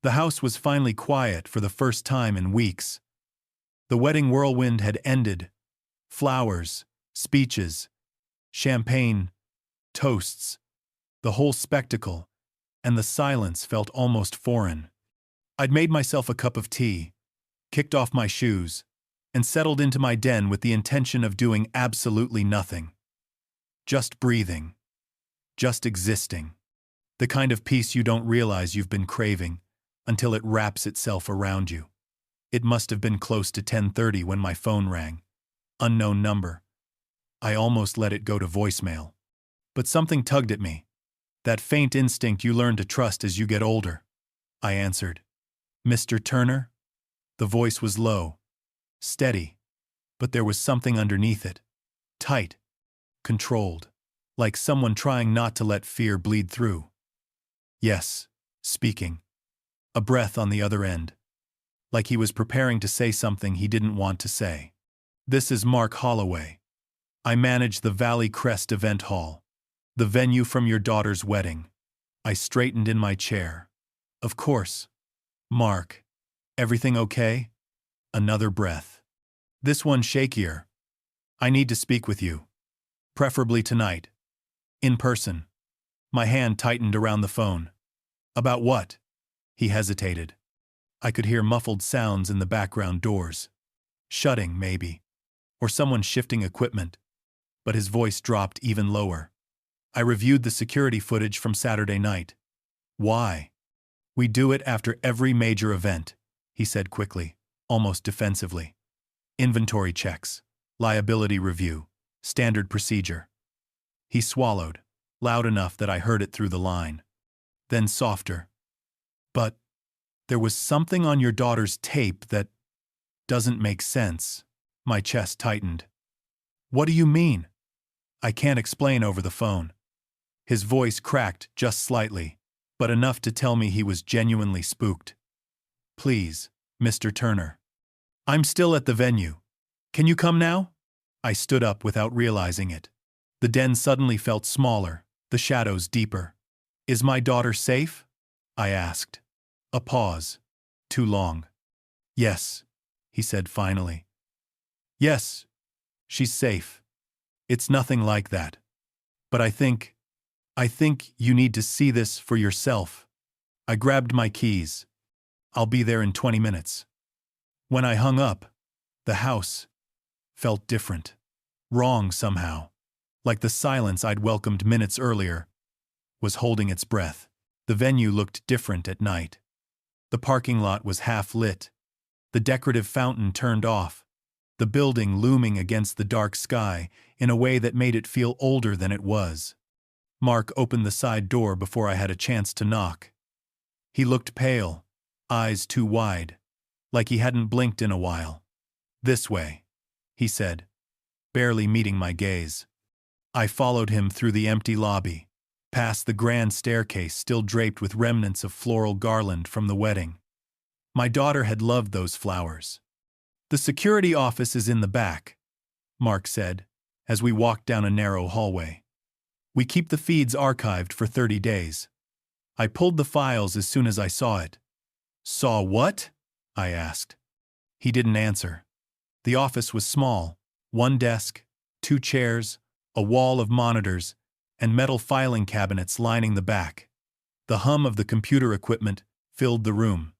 The house was finally quiet for the first time in weeks. The wedding whirlwind had ended. Flowers, speeches, champagne, toasts, the whole spectacle, and the silence felt almost foreign. I'd made myself a cup of tea, kicked off my shoes, and settled into my den with the intention of doing absolutely nothing. Just breathing. Just existing. The kind of peace you don't realize you've been craving until it wraps itself around you. It must have been close to 10:30 when my phone rang. Unknown number. I almost let it go to voicemail. But something tugged at me. That faint instinct you learn to trust as you get older. I answered. "Mr. Turner?" The voice was low, steady, but there was something underneath it. Tight, controlled, like someone trying not to let fear bleed through. "Yes," speaking. A breath on the other end. Like he was preparing to say something he didn't want to say. "This is Mark Holloway. I manage the Valley Crest Event Hall, the venue from your daughter's wedding." I straightened in my chair. "Of course. Mark. Everything okay?" Another breath. "This one shakier. I need to speak with you. Preferably tonight. In person." My hand tightened around the phone. "About what?" He hesitated. I could hear muffled sounds in the background doors. Shutting, maybe. Or someone shifting equipment. But his voice dropped even lower. "I reviewed the security footage from Saturday night." "Why?" "We do it after every major event," he said quickly, almost defensively. "Inventory checks, liability review, standard procedure." He swallowed, loud enough that I heard it through the line. Then softer. "But there was something on your daughter's tape that doesn't make sense." My chest tightened. "What do you mean?" "I can't explain over the phone." His voice cracked just slightly, but enough to tell me he was genuinely spooked. "Please, Mr. Turner. I'm still at the venue. Can you come now?" I stood up without realizing it. The den suddenly felt smaller, the shadows deeper. "Is my daughter safe?" I asked. A pause. Too long. "Yes," he said finally. "Yes, she's safe. It's nothing like that. But I think you need to see this for yourself." I grabbed my keys. "I'll be there in 20 minutes. When I hung up, the house felt different. Wrong somehow. Like the silence I'd welcomed minutes earlier was holding its breath. The venue looked different at night. The parking lot was half lit. The decorative fountain turned off. The building looming against the dark sky in a way that made it feel older than it was. Mark opened the side door before I had a chance to knock. He looked pale, eyes too wide, like he hadn't blinked in a while. "This way," he said, barely meeting my gaze. I followed him through the empty lobby, past the grand staircase still draped with remnants of floral garland from the wedding. My daughter had loved those flowers. "The security office is in the back," Mark said, as we walked down a narrow hallway. "We keep the feeds archived for 30 days. I pulled the files as soon as I saw it." "Saw what?" I asked. He didn't answer. The office was small. One desk, 2 chairs, a wall of monitors, and metal filing cabinets lining the back. The hum of the computer equipment filled the room.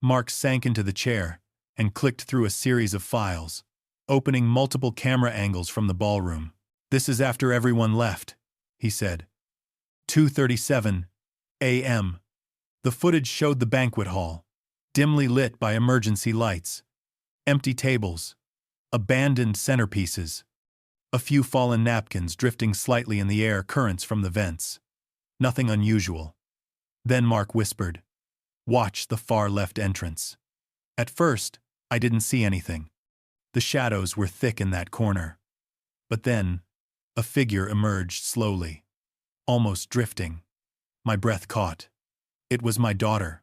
Mark sank into the chair and clicked through a series of files, opening multiple camera angles from the ballroom. "This is after everyone left," he said. 2:37 a.m. The footage showed the banquet hall, dimly lit by emergency lights. Empty tables, abandoned centerpieces, a few fallen napkins drifting slightly in the air currents from the vents. Nothing unusual. Then Mark whispered, "Watch the far left entrance." At first, I didn't see anything. The shadows were thick in that corner. But then, a figure emerged slowly, almost drifting. My breath caught. It was my daughter,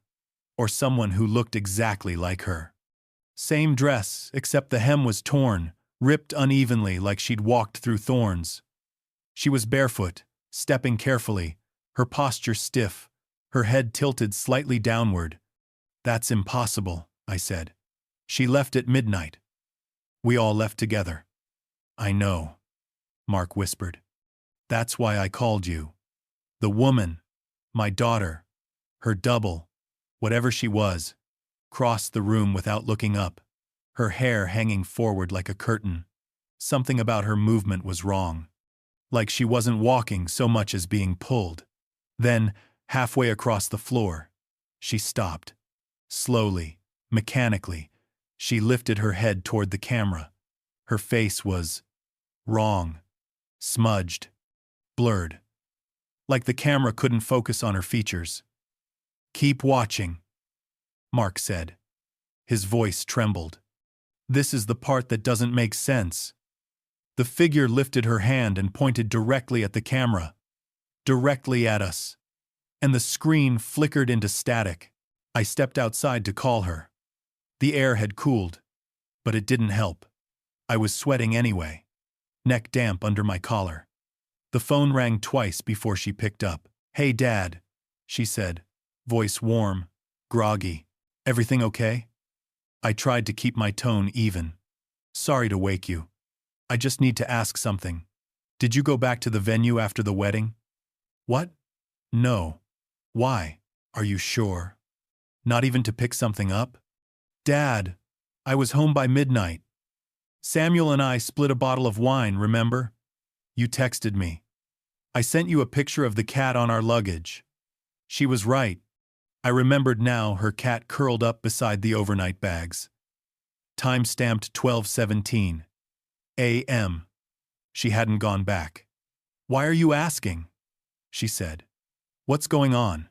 or someone who looked exactly like her. Same dress, except the hem was torn, ripped unevenly like she'd walked through thorns. She was barefoot, stepping carefully, her posture stiff, her head tilted slightly downward, That's impossible, I said. She left at midnight. We all left together. I know, Mark whispered. That's why I called you. The woman, my daughter, her double, whatever she was, crossed the room without looking up, her hair hanging forward like a curtain. Something about her movement was wrong. Like she wasn't walking so much as being pulled. Then, halfway across the floor, she stopped. Slowly, mechanically, she lifted her head toward the camera. Her face was wrong, smudged, blurred. Like the camera couldn't focus on her features. Keep watching, Mark said. His voice trembled. This is the part that doesn't make sense. The figure lifted her hand and pointed directly at the camera. Directly at us. And the screen flickered into static. I stepped outside to call her. The air had cooled, but it didn't help. I was sweating anyway, neck damp under my collar. The phone rang twice before she picked up. Hey, Dad, she said, voice warm, groggy. Everything okay? I tried to keep my tone even. Sorry to wake you. I just need to ask something. Did you go back to the venue after the wedding? What? No. Why? Are you sure? Not even to pick something up? Dad, I was home by midnight. Samuel and I split a bottle of wine, remember? You texted me. I sent you a picture of the cat on our luggage. She was right. I remembered now, her cat curled up beside the overnight bags. Time-stamped 12:17 a.m. She hadn't gone back. Why are you asking? She said. What's going on?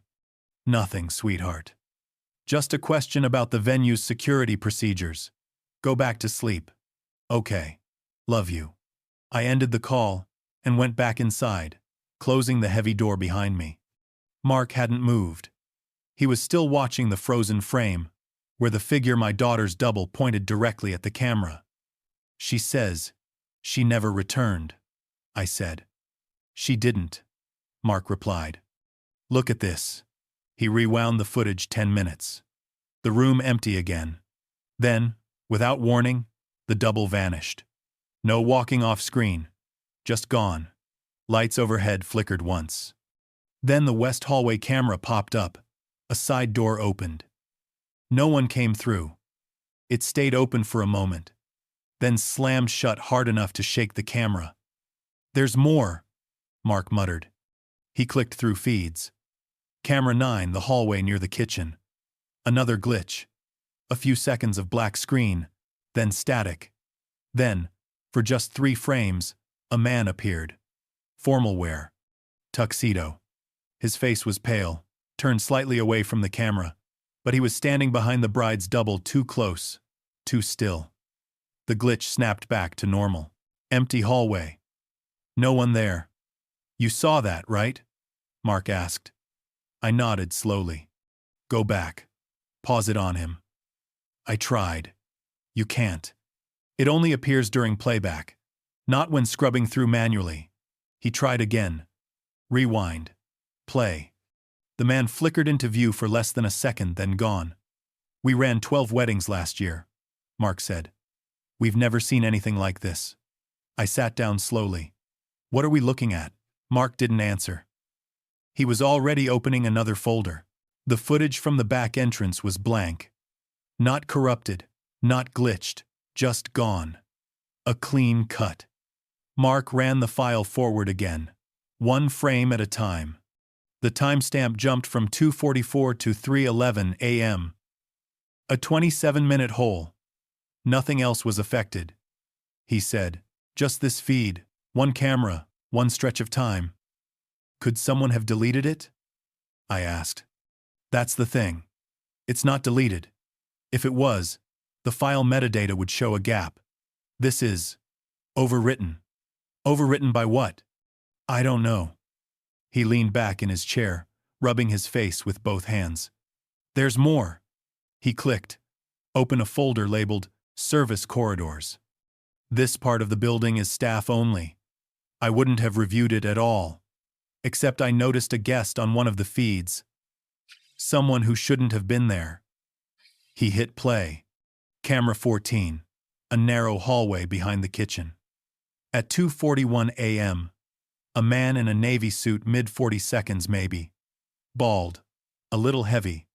Nothing, sweetheart. Just a question about the venue's security procedures. Go back to sleep. Okay. Love you. I ended the call and went back inside, closing the heavy door behind me. Mark hadn't moved. He was still watching the frozen frame, where the figure, my daughter's double, pointed directly at the camera. She says she never returned, I said. She didn't, Mark replied. Look at this. He rewound the footage 10 minutes. The room empty again. Then, without warning, the double vanished. No walking off screen. Just gone. Lights overhead flickered once. Then the west hallway camera popped up. A side door opened. No one came through. It stayed open for a moment, then slammed shut hard enough to shake the camera. There's more, Mark muttered. He clicked through feeds. Camera 9, the hallway near the kitchen. Another glitch. A few seconds of black screen, then static. Then, for just 3 frames, a man appeared. Formal wear. Tuxedo. His face was pale, turned slightly away from the camera, but he was standing behind the bride's double, too close, too still. The glitch snapped back to normal. Empty hallway. No one there. You saw that, right? Mark asked. I nodded slowly. Go back. Pause it on him. I tried. You can't. It only appears during playback, not when scrubbing through manually. He tried again. Rewind. Play. The man flickered into view for less than a second, then gone. We ran 12 weddings last year, Mark said. We've never seen anything like this. I sat down slowly. What are we looking at? Mark didn't answer. He was already opening another folder. The footage from the back entrance was blank. Not corrupted, not glitched, just gone. A clean cut. Mark ran the file forward again, 1 frame at a time. The timestamp jumped from 2:44 to 3:11 a.m. A 27-minute hole. Nothing else was affected. He said, just this feed, 1 camera, 1 stretch of time. Could someone have deleted it? I asked. That's the thing. It's not deleted. If it was, the file metadata would show a gap. This is overwritten. Overwritten by what? I don't know. He leaned back in his chair, rubbing his face with both hands. There's more. He clicked. Open a folder labeled Service Corridors. This part of the building is staff only. I wouldn't have reviewed it at all. Except I noticed a guest on one of the feeds. Someone who shouldn't have been there. He hit play. Camera 14. A narrow hallway behind the kitchen. At 2:41 a.m., a man in a navy suit, mid-40 seconds maybe, bald, a little heavy,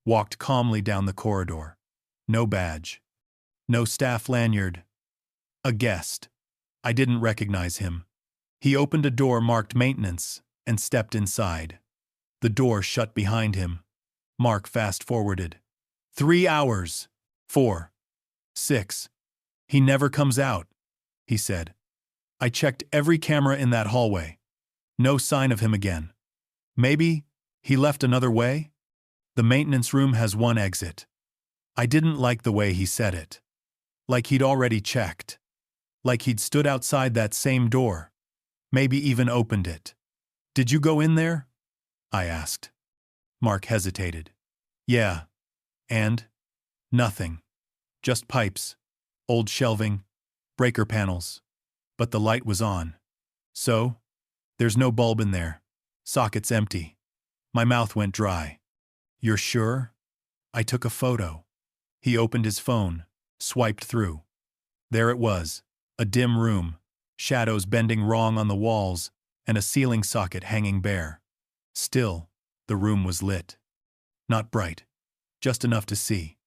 walked calmly down the corridor. No badge. No staff lanyard. A guest. I didn't recognize him. He opened a door marked maintenance and stepped inside. The door shut behind him. Mark fast-forwarded. 3 hours. 4. 6. He never comes out, he said. I checked every camera in that hallway. No sign of him again. Maybe he left another way? The maintenance room has one exit. I didn't like the way he said it. Like he'd already checked. Like he'd stood outside that same door. Maybe even opened it. Did you go in there? I asked. Mark hesitated. Yeah. And? Nothing. Just pipes, old shelving, breaker panels. But the light was on. So? There's no bulb in there. Socket's empty. My mouth went dry. You're sure? I took a photo. He opened his phone, swiped through. There it was, a dim room, shadows bending wrong on the walls, and a ceiling socket hanging bare. Still, the room was lit. Not bright, just enough to see.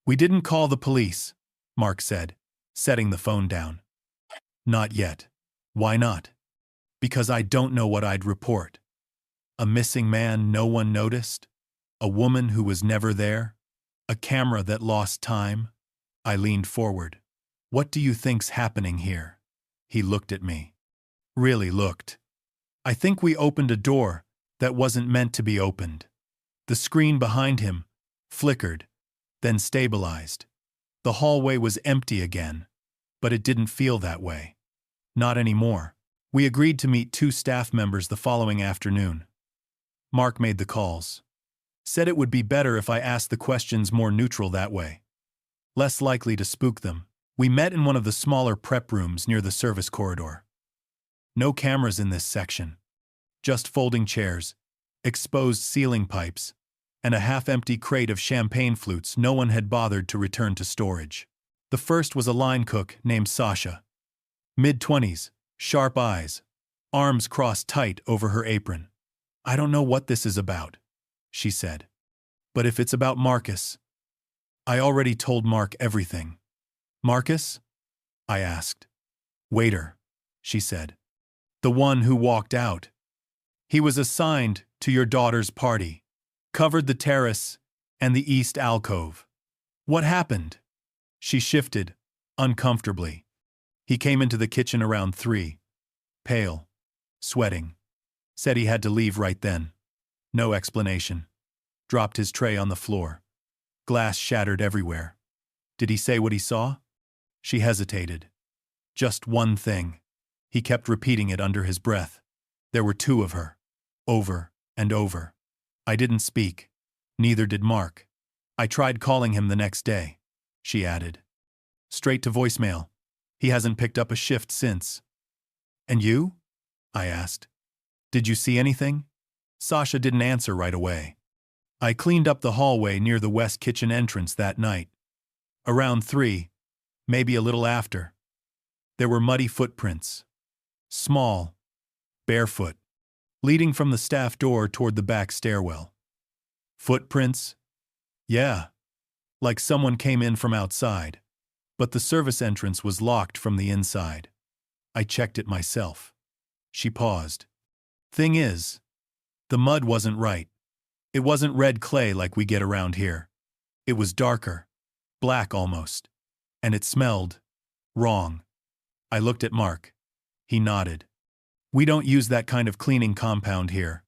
We didn't call the police, Mark said, setting the phone down. Not yet. Why not? Because I don't know what I'd report. A missing man no one noticed? A woman who was never there? A camera that lost time? I leaned forward. What do you think's happening here? He looked at me. Really looked. I think we opened a door that wasn't meant to be opened. The screen behind him flickered, then stabilized. The hallway was empty again, but it didn't feel that way. Not anymore. We agreed to meet 2 staff members the following afternoon. Mark made the calls. Said it would be better if I asked the questions more neutral that way. Less likely to spook them. We met in one of the smaller prep rooms near the service corridor. No cameras in this section. Just folding chairs, exposed ceiling pipes, and a half-empty crate of champagne flutes no one had bothered to return to storage. The first was a line cook named Sasha. Mid-20s, sharp eyes, arms crossed tight over her apron. I don't know what this is about, she said. But if it's about Marcus, I already told Mark everything. Marcus? I asked. Waiter, she said. The one who walked out. He was assigned to your daughter's party. Covered the terrace and the east alcove. What happened? She shifted, uncomfortably. He came into the kitchen around 3. Pale. Sweating. Said he had to leave right then. No explanation. Dropped his tray on the floor. Glass shattered everywhere. Did he say what he saw? She hesitated. Just one thing. He kept repeating it under his breath. There were 2 of her. Over and over. I didn't speak. Neither did Mark. I tried calling him the next day, she added. Straight to voicemail. He hasn't picked up a shift since. And you? I asked. Did you see anything? Sasha didn't answer right away. I cleaned up the hallway near the west kitchen entrance that night. Around 3, maybe a little after. There were muddy footprints. Small, barefoot, leading from the staff door toward the back stairwell. Footprints? Yeah. Like someone came in from outside. But the service entrance was locked from the inside. I checked it myself. She paused. Thing is, the mud wasn't right. It wasn't red clay like we get around here. It was darker. Black almost. And it smelled wrong. I looked at Mark. He nodded. We don't use that kind of cleaning compound here.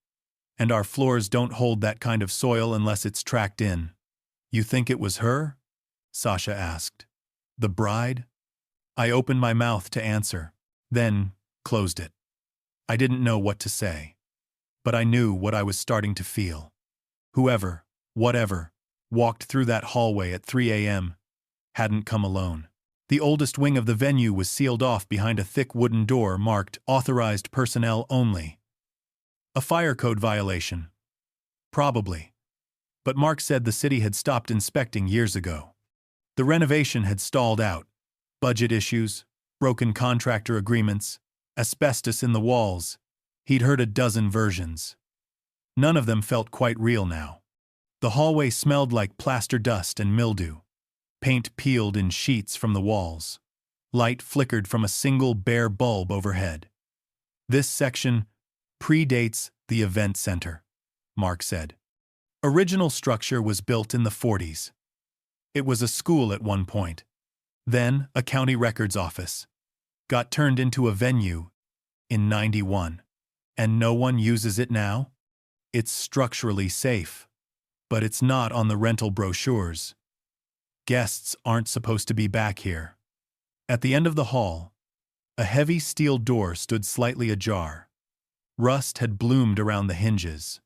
And our floors don't hold that kind of soil unless it's tracked in. You think it was her? Sasha asked. The bride? I opened my mouth to answer, then closed it. I didn't know what to say. But I knew what I was starting to feel. Whoever, whatever, walked through that hallway at 3 a.m. hadn't come alone. The oldest wing of the venue was sealed off behind a thick wooden door marked Authorized Personnel Only. A fire code violation. Probably. but Mark said the city had stopped inspecting years ago. The renovation had stalled out. Budget issues, broken contractor agreements, asbestos in the walls. He'd heard a dozen versions. None of them felt quite real now. The hallway smelled like plaster dust and mildew. Paint peeled in sheets from the walls. Light flickered from a single bare bulb overhead. This section predates the event center, Mark said. Original structure was built in the 40s. It was a school at one point. Then a county records office. Got turned into a venue in '91. And no one uses it now? It's structurally safe. But it's not on the rental brochures. Guests aren't supposed to be back here. At the end of the hall, a heavy steel door stood slightly ajar. Rust had bloomed around the hinges.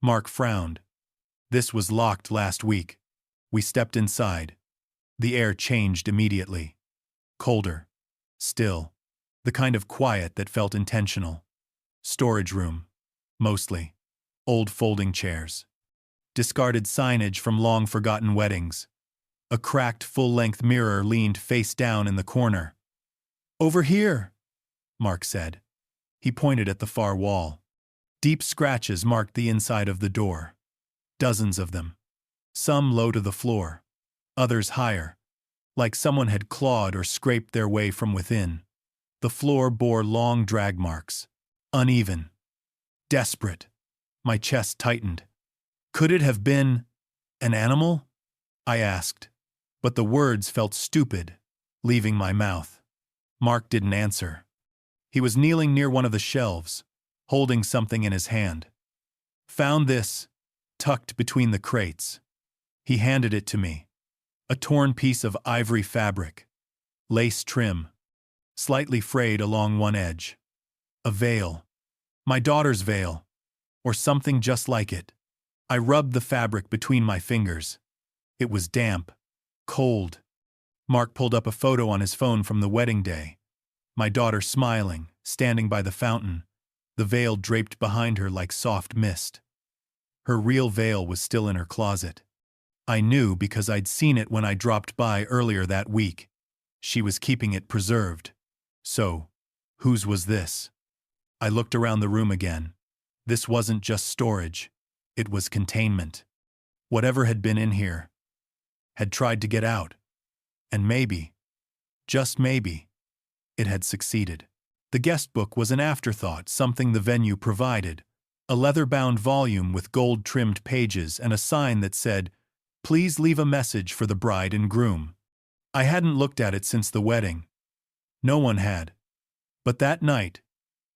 Mark frowned. This was locked last week. We stepped inside. The air changed immediately. Colder. Still. The kind of quiet that felt intentional. Storage room. Mostly. Old folding chairs. Discarded signage from long-forgotten weddings. A cracked full-length mirror leaned face down in the corner. "Over here," Mark said. He pointed at the far wall. Deep scratches marked the inside of the door. Dozens of them. Some low to the floor. Others higher. Like someone had clawed or scraped their way from within. The floor bore long drag marks. Uneven. Desperate. My chest tightened. Could it have been an animal? I asked. But the words felt stupid, leaving my mouth. Mark didn't answer. He was kneeling near one of the shelves, holding something in his hand. Found this, tucked between the crates. He handed it to me. A torn piece of ivory fabric. Lace trim. Slightly frayed along one edge. A veil. My daughter's veil. Or something just like it. I rubbed the fabric between my fingers. It was damp. Cold. Mark pulled up a photo on his phone from the wedding day. My daughter smiling, standing by the fountain, the veil draped behind her like soft mist. Her real veil was still in her closet. I knew because I'd seen it when I dropped by earlier that week. She was keeping it preserved. So, whose was this? I looked around the room again. This wasn't just storage. It was containment. Whatever had been in here had tried to get out. And maybe, just maybe, it had succeeded. The guest book was an afterthought, something the venue provided. A leather-bound volume with gold-trimmed pages and a sign that said, "Please leave a message for the bride and groom." I hadn't looked at it since the wedding. No one had. But that night,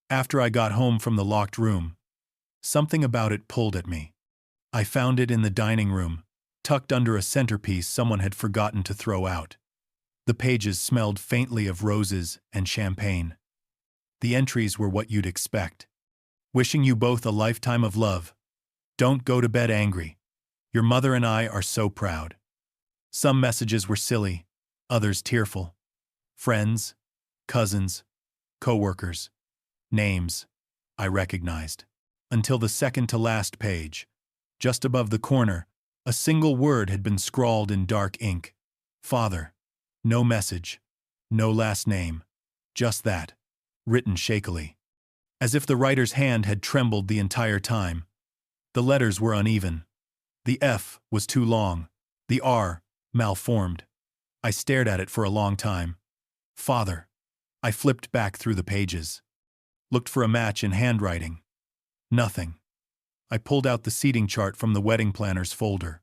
after I got home from the locked room, something about it pulled at me. I found it in the dining room, tucked under a centerpiece someone had forgotten to throw out. The pages smelled faintly of roses and champagne. The entries were what you'd expect. Wishing you both a lifetime of love. Don't go to bed angry. Your mother and I are so proud. Some messages were silly, others tearful. Friends, cousins, co-workers. Names I recognized. Until the second to last page. Just above the corner, a single word had been scrawled in dark ink. Father. No message. No last name. Just that. Written shakily. As if the writer's hand had trembled the entire time. The letters were uneven. The F was too long. The R, malformed. I stared at it for a long time. Father. I flipped back through the pages. Looked for a match in handwriting. Nothing. I pulled out the seating chart from the wedding planner's folder.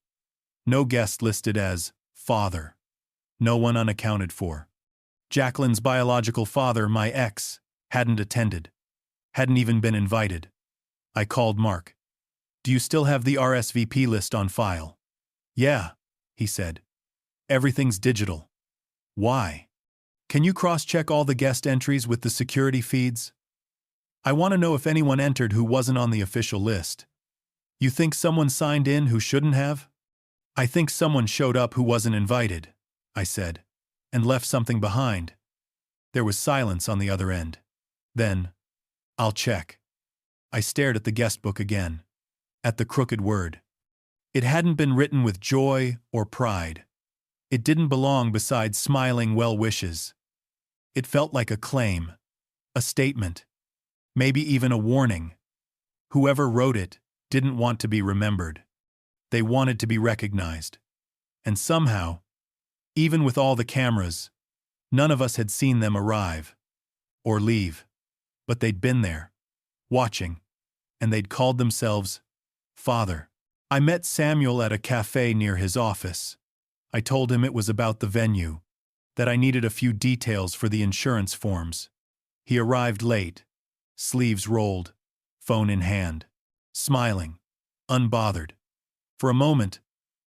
No guest listed as father. No one unaccounted for. Jacqueline's biological father, my ex, hadn't attended. Hadn't even been invited. I called Mark. Do you still have the RSVP list on file? Yeah, he said. Everything's digital. Why? Can you cross-check all the guest entries with the security feeds? I want to know if anyone entered who wasn't on the official list. You think someone signed in who shouldn't have? I think someone showed up who wasn't invited, I said, and left something behind. There was silence on the other end. Then, I'll check. I stared at the guest book again. At the crooked word. It hadn't been written with joy or pride. It didn't belong beside smiling well wishes. It felt like a claim, a statement, maybe even a warning. Whoever wrote it didn't want to be remembered. They wanted to be recognized. And somehow, even with all the cameras, none of us had seen them arrive or leave. But they'd been there, watching, and they'd called themselves Father. I met Samuel at a cafe near his office. I told him it was about the venue, that I needed a few details for the insurance forms. He arrived late, sleeves rolled, phone in hand, smiling, unbothered. For a moment,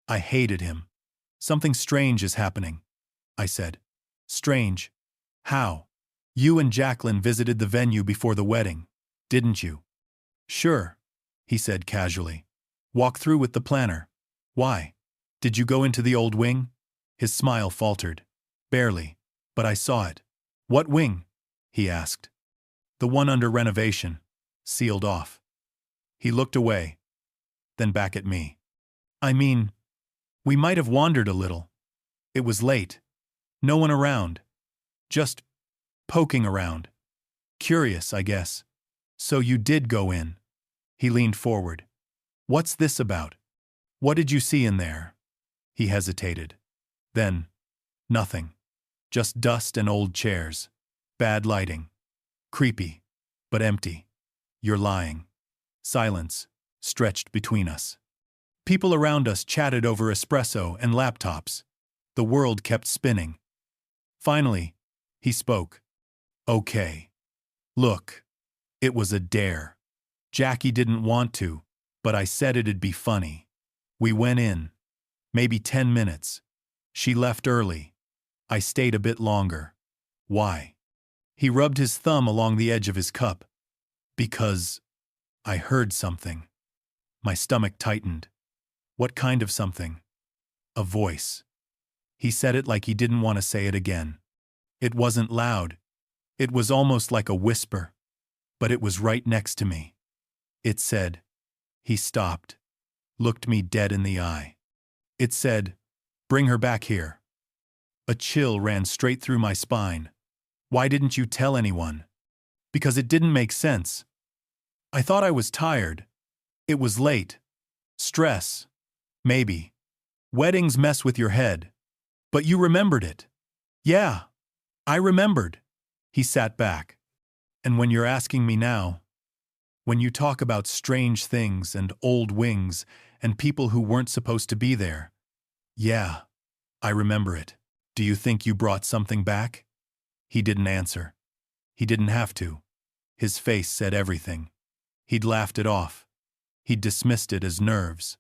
I hated him. Something strange is happening, I said. Strange? How? You and Jacqueline visited the venue before the wedding, didn't you? Sure, he said casually. Walk through with the planner. Why? Did you go into the old wing? His smile faltered. Barely, but I saw it. What wing? He asked. The one under renovation, sealed off. He looked away, then back at me. I mean, we might have wandered a little. It was late. No one around. Just poking around. Curious, I guess. So you did go in. He leaned forward. What's this about? What did you see in there? He hesitated. Then, nothing. Just dust and old chairs. Bad lighting. Creepy, but empty. You're lying. Silence stretched between us. People around us chatted over espresso and laptops. The world kept spinning. Finally, he spoke. Okay. Look, it was a dare. Jackie didn't want to, but I said it'd be funny. We went in. Maybe 10 minutes. She left early. I stayed a bit longer. Why? He rubbed his thumb along the edge of his cup. Because I heard something. My stomach tightened. What kind of something? A voice. He said it like he didn't want to say it again. It wasn't loud. It was almost like a whisper. But it was right next to me. It said. He stopped. Looked me dead in the eye. It said, "Bring her back here." A chill ran straight through my spine. Why didn't you tell anyone? Because it didn't make sense. I thought I was tired. It was late. Stress. Maybe. Weddings mess with your head. But you remembered it. Yeah, I remembered. He sat back. And when you're asking me now, when you talk about strange things and old wings and people who weren't supposed to be there, yeah, I remember it. Do you think you brought something back? He didn't answer. He didn't have to. His face said everything. He'd laughed it off. He'd dismissed it as nerves.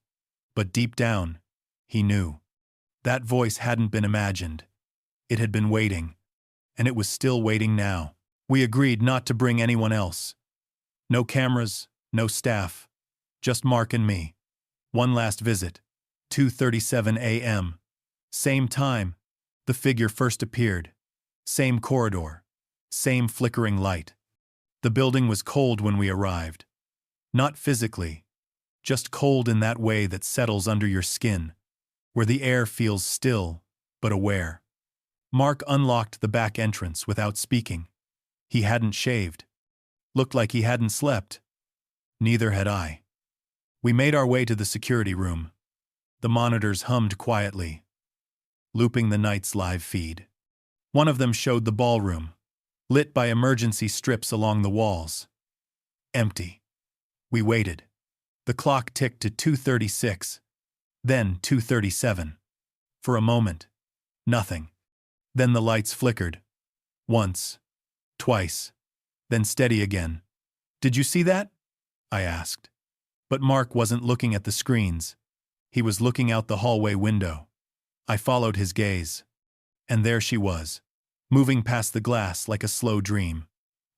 But deep down, he knew. That voice hadn't been imagined. It had been waiting. And it was still waiting now. We agreed not to bring anyone else. No cameras, no staff. Just Mark and me. One last visit. 2:37 a.m. Same time. The figure first appeared. Same corridor. Same flickering light. The building was cold when we arrived. Not physically. Just cold in that way that settles under your skin, where the air feels still, but aware. Mark unlocked the back entrance without speaking. He hadn't shaved. Looked like he hadn't slept. Neither had I. We made our way to the security room. The monitors hummed quietly, looping the night's live feed. One of them showed the ballroom, lit by emergency strips along the walls. Empty. We waited. The clock ticked to 2:36, then 2:37. For a moment, nothing. Then the lights flickered. Once, twice, then steady again. Did you see that? I asked. But Mark wasn't looking at the screens. He was looking out the hallway window. I followed his gaze. And there she was, moving past the glass like a slow dream.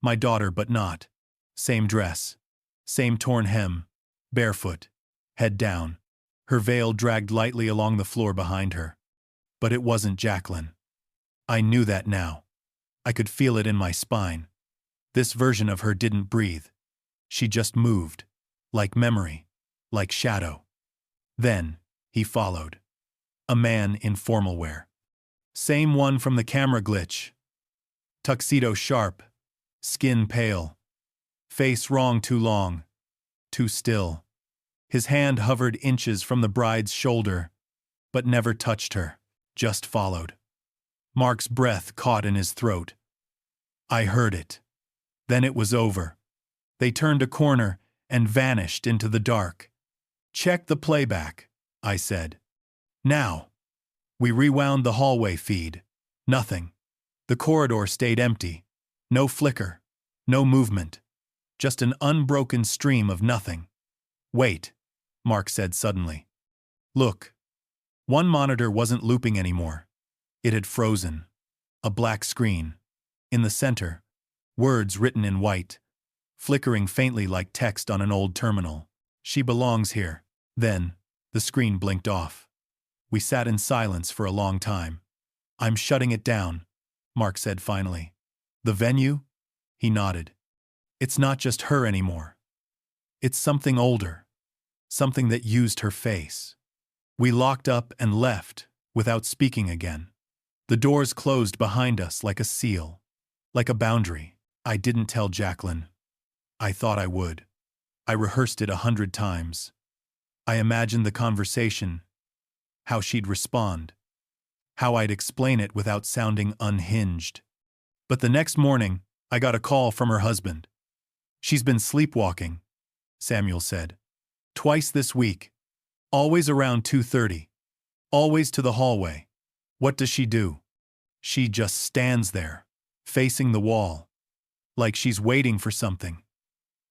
My daughter, but not. Same dress. Same torn hem. Barefoot. Head down. Her veil dragged lightly along the floor behind her. But it wasn't Jacqueline. I knew that now. I could feel it in my spine. This version of her didn't breathe. She just moved. Like memory. Like shadow. Then, he followed. A man in formal wear. Same one from the camera glitch. Tuxedo sharp, skin pale, face wrong too long, too still. His hand hovered inches from the bride's shoulder, but never touched her, just followed. Mark's breath caught in his throat. I heard it. Then it was over. They turned a corner and vanished into the dark. Check the playback, I said. Now. We rewound the hallway feed. Nothing. The corridor stayed empty. No flicker. No movement. Just an unbroken stream of nothing. Wait, Mark said suddenly. Look. One monitor wasn't looping anymore. It had frozen. A black screen. In the center, words written in white, flickering faintly like text on an old terminal. She belongs here. Then, the screen blinked off. We sat in silence for a long time. I'm shutting it down, Mark said finally. The venue? He nodded. It's not just her anymore. It's something older. Something that used her face. We locked up and left, without speaking again. The doors closed behind us like a seal. Like a boundary. I didn't tell Jacqueline. I thought I would. I rehearsed it 100 times. I imagined the conversation, how she'd respond, how I'd explain it without sounding unhinged. But the next morning, I got a call from her husband. She's been sleepwalking, Samuel said. Twice this week. Always around 2:30. Always to the hallway. What does she do? She just stands there, facing the wall, like she's waiting for something.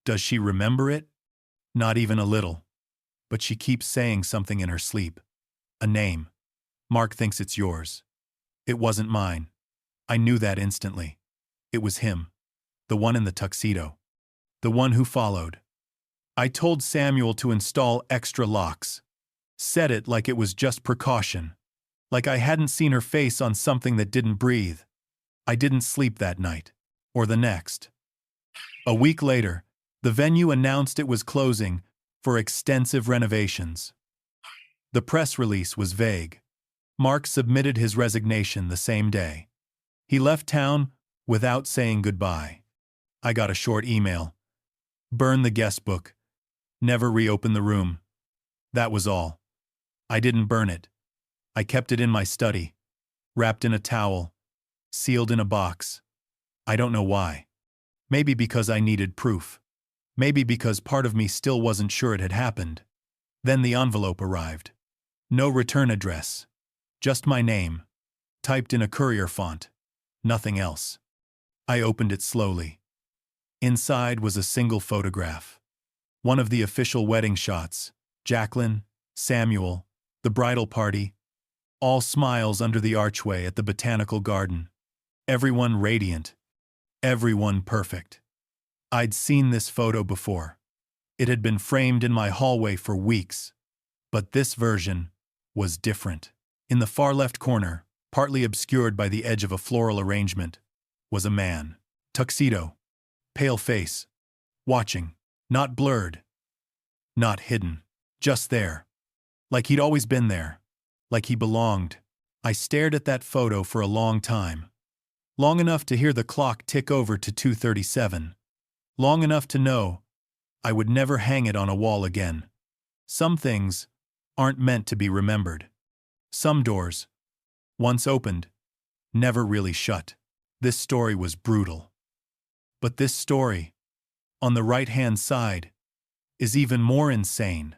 Does she remember it? Not even a little. But she keeps saying something in her sleep. A name. Mark thinks it's yours. It wasn't mine. I knew that instantly. It was him. The one in the tuxedo. The one who followed. I told Samuel to install extra locks. Said it like it was just precaution. Like I hadn't seen her face on something that didn't breathe. I didn't sleep that night. Or the next. A week later, the venue announced it was closing for extensive renovations. The press release was vague. Mark submitted his resignation the same day. He left town without saying goodbye. I got a short email. Burn the guest book. Never reopen the room. That was all. I didn't burn it. I kept it in my study, wrapped in a towel, sealed in a box. I don't know why. Maybe because I needed proof. Maybe because part of me still wasn't sure it had happened. Then the envelope arrived. No return address. Just my name, typed in a courier font. Nothing else. I opened it slowly. Inside was a single photograph. One of the official wedding shots. Jacqueline, Samuel, the bridal party. All smiles under the archway at the botanical garden. Everyone radiant. Everyone perfect. I'd seen this photo before. It had been framed in my hallway for weeks. But this version was different. In the far left corner, partly obscured by the edge of a floral arrangement, was a man. Tuxedo. Pale face. Watching. Not blurred. Not hidden. Just there. Like he'd always been there. Like he belonged. I stared at that photo for a long time. Long enough to hear the clock tick over to 2:37. Long enough to know I would never hang it on a wall again. Some things aren't meant to be remembered. Some doors, once opened, never really shut. This story was brutal. But this story, on the right-hand side, is even more insane.